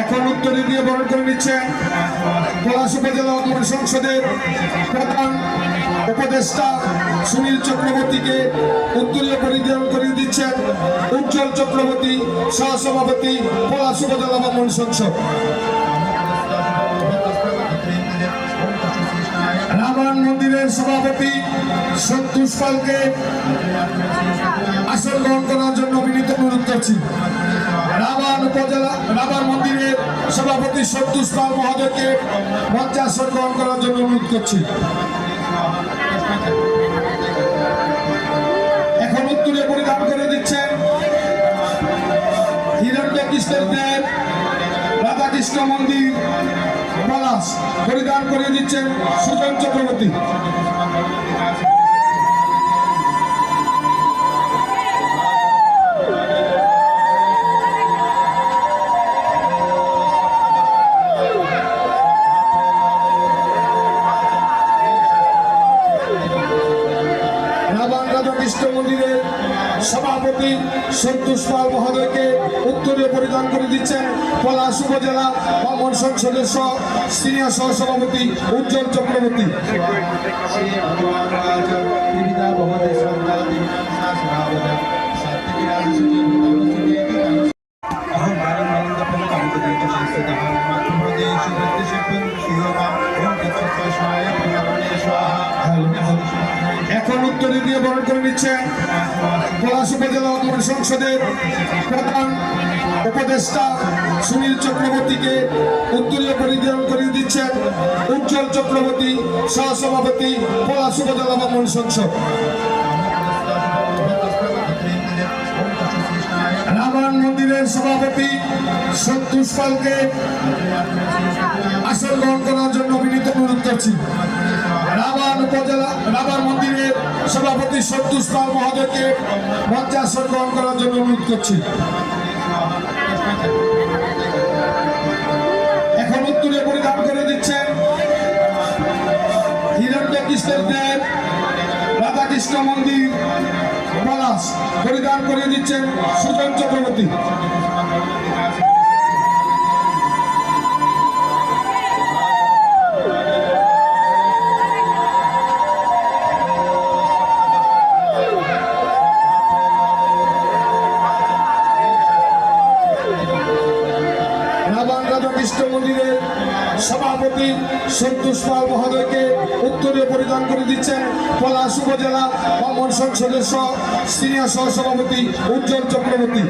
এখন উত্তরে দিয়ে বরণ করে নিচ্ছেন পলাশ উপজেলা অঙ্গন সংসদের প্রধান উপদেষ্টা সুনীল চক্রবর্তীকে উত্তরীয় পরিধান করে দিচ্ছেন উজ্জ্বল চক্রবর্তী সহসভাপতি পলাশ উপজেলা অঙ্গন সংসদ। রামান মন্দিরের সভাপতি সন্তোষ পালকে আসন গ্রহণ করার জন্য বিনীত অনুরোধ করছি। রামান মন্দিরের সভাপতি সন্তোষ পাল মহোদয়কে মঞ্চে আসন গ্রহণ করার জন্য অনুরোধ করছি। এখন উত্তরে পরিধান করে দিচ্ছেন হিরণ্যকৃষ্ণের দেব রাধাকৃষ্ণ মন্দির পলাশ পরিধান করে দিচ্ছেন সুজন চক্রবর্তী। রাধাকৃষ্ণ মন্দিরের সভাপতি সন্তোষ পাল মহোদয়কে উত্তরীয় পরিধান করে দিচ্ছেন পলাশ উপজেলা অঙ্গন সংসদের সিনিয়র সহসভাপতি উজ্জ্বল চক্রবর্তী। এখন উত্তরে দিয়ে বরণ করে নিচ্ছেন পলাশ উপজেলা অঙ্গন সংসদের প্রধান উপদেষ্টা সুনীল চক্রবর্তীকে উত্তরীয় পরিধান করে দিচ্ছেন উজ্জ্বল চক্রবর্তী সহসভাপতি পলাশ উপজেলা অঙ্গন সংসদ। রামান মন্দিরের সভাপতি সন্তোষ পালকে আসন গ্রহণ করার জন্য বিনীত অনুরোধ করছি। রামান মন্দিরের সভাপতি সন্তোষ পাল মহোদয়কে মঞ্চে আসন গ্রহণ করার জন্য অনুরোধ করছি। এখন উত্তরে পরিধান করে দিচ্ছেন হিরণ্যকৃষ্ণের দেব রাধাকৃষ্ণ মন্দির পলাশ পরিধান করে দিচ্ছেন সুজন চক্রবর্তী। রাধাকৃষ্ণ মন্দিরের সভাপতি সন্তোষ পাল মহোদয়কে উত্তরীয় পরিধান করে দিচ্ছেন পলাশ উপজেলা অঙ্গন সংসদের সিনিয়র সহসভাপতি উজ্জ্বল চক্রবর্তী।